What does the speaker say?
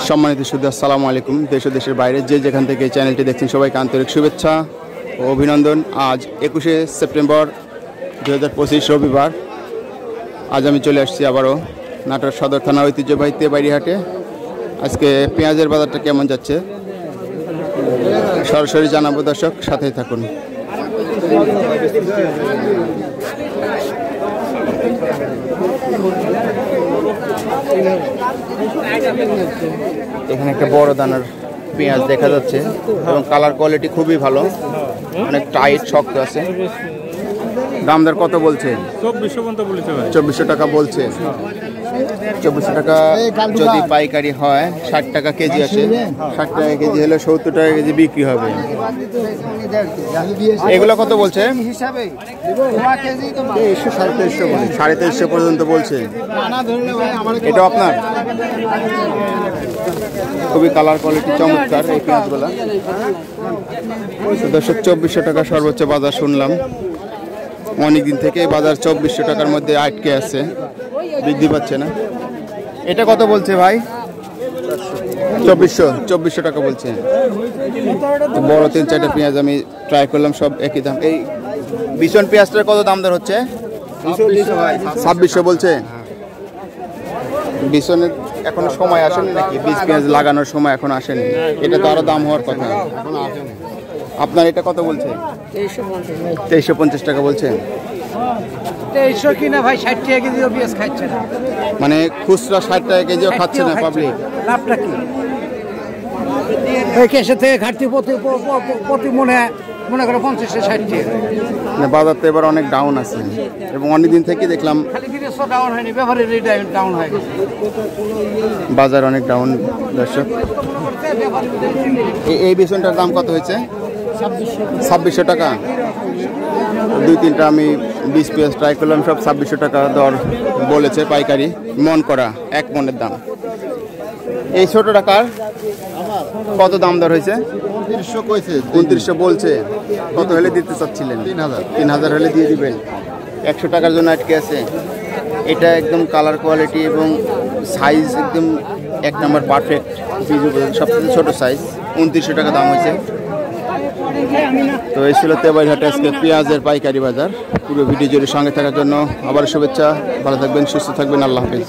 সম্মানিত সুধী, আসসালামু আলাইকুম। দেশ ও দেশের বাইরে যে যেখান থেকে চ্যানেলটি দেখছেন সবাইকে আন্তরিক শুভেচ্ছা ও অভিনন্দন। আজ 21শে সেপ্টেম্বর 2025 রবিবার। আজ আমি চলে আসছি আবারও নাটোর সদর থানা ঐতিহ্যবাহী তেবাড়ি হাটে। আজকে পেঁয়াজের বাজারটা কেমন যাচ্ছে সরাসরি জানাবো, দর্শক সাথেই থাকুন। এখানে একটা বড় দানার পেঁয়াজ দেখা যাচ্ছে এবং কালার কোয়ালিটি খুবই ভালো, অনেক টাইট শক্ত আছে। দাম দর কত বলছে? 2400 টাকা বলছে। 2400 টাকা যদি পাইকারি হয় 60 টাকা কেজি আসে। 60 টাকা কেজি হলে 70 টাকা কেজি বিক্রি হবে। এগুলো কত বলছে? 2350 পর্যন্ত বলছে। এটা আপনার? খুবই কালার কোয়ালিটি চমৎকার এই পেঁয়াজগুলা। দর্শক 2400 টাকা সর্বোচ্চ বাজার শুনলাম। অনেকদিন থেকে বাজার 2400 টাকার মধ্যে আটকে আছে, বৃদ্ধি পাচ্ছে না। এটা কত বলছে ভাই? 2400 টাকা বলছে। বড় 3-4টা পেঁয়াজ আমি ট্রাই করলাম, সব একই দাম। এই বিছন পেঁয়াজটার কত দাম দর হচ্ছে? 2600 বলছে। বিছনের এখনো সময় আসেনি নাকি? বীজ পেঁয়াজ লাগানোর সময় এখন আসেনি। এটা তো আরো দাম হওয়ার কথা। আপনার এটা কত বলছে? 2350 টাকা বলছে। 2300 কিনা ভাই, 60 টাকা কেজিও পেঁয়াজ খাচ্ছে না। মানে খুচরা 60 টাকা কেজিও খাচ্ছে না পাবলিক। লাভটা কি? এই কেসে থেকে ঘাটতি প্রতি মনে করে 50-60 টাকা। মানে বাজার তো এবার অনেক ডাউন আছে এবং অনেকদিন থেকে দেখলাম খালি জিনিসও ডাউন হয়নি, ব্যাপারের ডাউন হয়ে গেছে। বাজার অনেক ডাউন দর্শক। এই বেসনটার দাম কত হয়েছে? 2600 টাকা। 2-3টা আমি 20 পেঁয়াজ ট্রাই করলাম, সব 2600 টাকা দর বলেছে পাইকারি, মন করা 1 মনের দাম। এই ছোট টাকার কত দাম দর হয়েছে? 2900 বলছে। কত হলে দিতে চাচ্ছিলেন? 3000 হলে দিয়ে দিবেন। 100 টাকার জন্য আটকে আছে। এটা একদম কালার কোয়ালিটি এবং সাইজ একদম 1 নম্বর পারফেক্ট। সবথেকে ছোট সাইজ। 2900 টাকা দাম হয়েছে। তো এই ছিল তেবাড়ি হাটে আজকে পেঁয়াজের পাইকারি বাজার। পুরো ভিডিও জুড়ে সঙ্গে থাকার জন্য আবার শুভেচ্ছা। ভালো থাকবেন, সুস্থ থাকবেন। আল্লাহ হাফেজ।